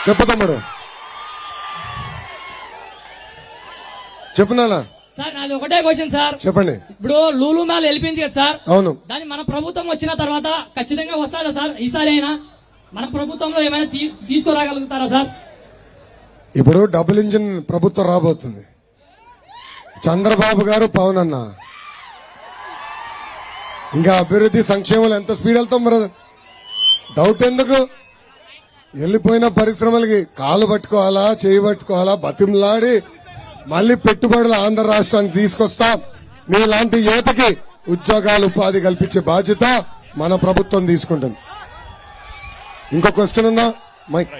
చెప్పు తమ్ముడు, చెప్పునా సార్ నాది ఒకటే క్వశ్చన్ సార్. చెప్పండి. ఇప్పుడు లూలు మాల్ వెళ్ళిపోయింది కదా సార్. అవును. దాన్ని మన ప్రభుత్వం వచ్చిన తర్వాత ఖచ్చితంగా వస్తుందా సార్? ఈసారి అయినా మన ప్రభుత్వంలో ఏమైనా తీసుకురాగలుగుతారా సార్? ఇప్పుడు డబుల్ ఇంజిన్ ప్రభుత్వం రాబోతుంది. చంద్రబాబు గారు, పవన్ అన్న, ఇంకా అభివృద్ధి సంక్షేమాలు ఎంత స్పీడ్ వెళ్తాం బ్రదర్? డౌట్ ఎందుకు? వెళ్ళిపోయిన పరిశ్రమలకి కాలు పట్టుకోవాలా, చేయి పట్టుకోవాలా, బతిమలాడి మళ్లీ పెట్టుబడులు ఆంధ్ర రాష్ట్రానికి తీసుకొస్తాం. మీలాంటి యువతకి ఉద్యోగాలు, ఉపాధి కల్పించే బాధ్యత మన ప్రభుత్వం తీసుకుంటుంది. ఇంకో క్వశ్చన్ ఉందా మైక్?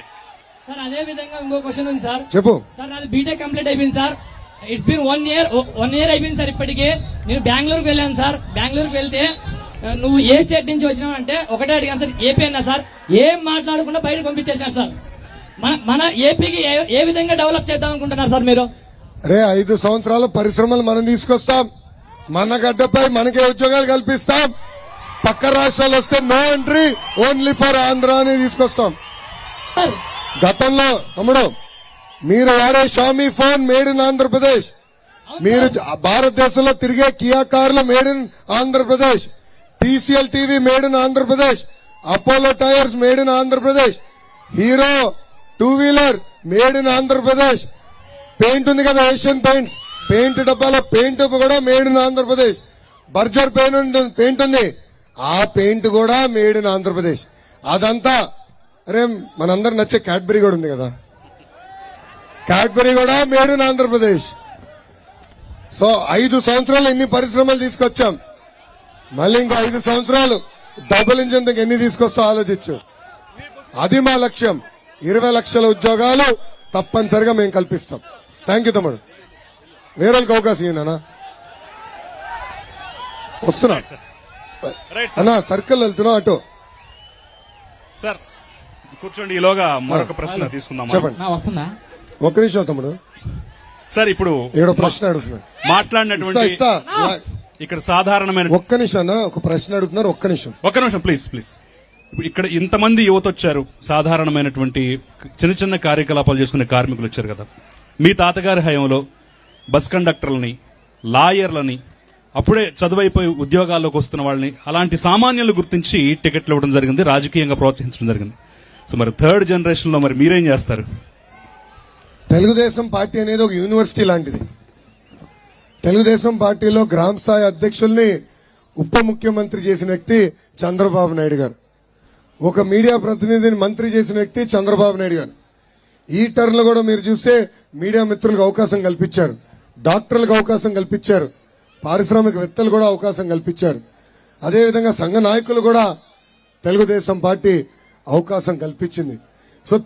సార్ అదే విధంగా ఇంకో క్వశ్చన్ ఉంది సార్. చెప్పు సార్. నాది బీటెక్ కంప్లీట్ అయిపోయింది సార్. ఇట్స్ బీన్ 1 year అయిపోయింది సార్. ఇప్పటికే నేను బెంగళూరుకి వెళ్ళాను సార్. బెంగళూరుకి వెళ్తే నువ్వు ఏ స్టేట్ నుంచి వచ్చినావు అంటే ఒకటే అడిగాను సార్, ఏపీ అన్నా సార్. ఏం మాట్లాడకుండా బయట పంపించేసారు సార్. మన ఏపీకి ఏ విధంగా డెవలప్ చేద్దాం అనుకుంటున్నారు సార్ మీరు? రే 5 సంవత్సరాల పరిశ్రమలు మనం తీసుకొస్తాం. మన గడ్డపై మనకే ఉద్యోగాలు కల్పిస్తాం. పక్క రాష్ట్రాలు వస్తే no entry, only for Andhra అని తీసుకొస్తాం. గతంలో తమ్ముడు మీరు వాడే Xiaomi phone made in Andhra Pradesh, మీరు భారతదేశంలో తిరిగే కియా కార్లు made in Andhra Pradesh, TCL TV made in Andhra Pradesh, Apollo tyres made in Andhra Pradesh, Hero 2 wheeler made in Andhra Pradesh, paint ఉంది కదా ఏషియన్ పెయింట్స్, పెయింట్ డబ్బాల పెయింట్ కూడా made in Andhra Pradesh, Berger paint ఉంది, ఆ పెయింట్ కూడా మేడ్ ఇన్ ఆంధ్రప్రదేశ్. అదంతా అరే మనందరూ నచ్చే క్యాడ్బరీ కూడా ఉంది కదా, క్యాడ్బరీ కూడా మేడ్ ఇన్ ఆంధ్రప్రదేశ్. సో 5 సంవత్సరాలు ఎన్ని పరిశ్రమలు తీసుకొచ్చాం, మళ్ళీ ఇంకో 5 సంవత్సరాలు డబుల్ ఇంజిన్ ఎన్ని తీసుకొస్తా ఆలోచించు. అది మా లక్ష్యం. 20 లక్షల ఉద్యోగాలు తప్పనిసరిగా మేము కల్పిస్తాం. థ్యాంక్ యూ తమ్ముడు. వేరేళ్ళకి అవకాశం ఇవ్వనా? వస్తున్నా అన్నా, సర్కిల్ వెళ్తున్నా అటు. సార్ కూర్చోండి, ఈలోగా మరొక ప్రశ్న తీసుకుందాం. చెప్పండి. వస్తుందా? ఒక్క నిమిషం తమ్ముడు. సార్ ఇప్పుడు ఏడో ప్రశ్న అడుగుతున్నారు, మాట్లాడినటువంటి ఇక్కడ సాధారణమైన ఒక్క నిమిషం అన్న, ఒక ప్రశ్న అడుగుతున్నారు. ఒక్క నిమిషం ప్లీజ్. ఇప్పుడు ఇక్కడ ఇంతమంది యువత వచ్చారు, సాధారణమైనటువంటి చిన్న చిన్న కార్యకలాపాలు చేసుకునే కార్మికులు వచ్చారు కదా. మీ తాతగారి హయాంలో బస్ కండక్టర్లని, లాయర్లని, అప్పుడే చదువైపోయి ఉద్యోగాల్లోకి వస్తున్న వాళ్ళని, అలాంటి సామాన్యులు గుర్తించి టికెట్లు ఇవ్వడం జరిగింది, రాజకీయంగా ప్రోత్సహించడం జరిగింది. సో మరి 3rd జనరేషన్ లో మరి మీరేం చేస్తారు? తెలుగుదేశం పార్టీ అనేది ఒక యూనివర్సిటీ లాంటిది. తెలుగుదేశం పార్టీలో గ్రామ స్థాయి అధ్యక్షుల్ని ఉప ముఖ్యమంత్రి చేసిన వ్యక్తి చంద్రబాబు నాయుడు గారు. ఒక మీడియా ప్రతినిధిని మంత్రి చేసిన వ్యక్తి చంద్రబాబు నాయుడు గారు. ఈ టర్న్ లో కూడా మీరు చూస్తే మీడియా మిత్రులకు అవకాశం కల్పించారు, డాక్టర్లకు అవకాశం కల్పించారు, పారిశ్రామికవేత్తలు కూడా అవకాశం కల్పించారు. అదేవిధంగా సంఘ నాయకులు కూడా తెలుగుదేశం పార్టీ అవకాశం కల్పించింది. సో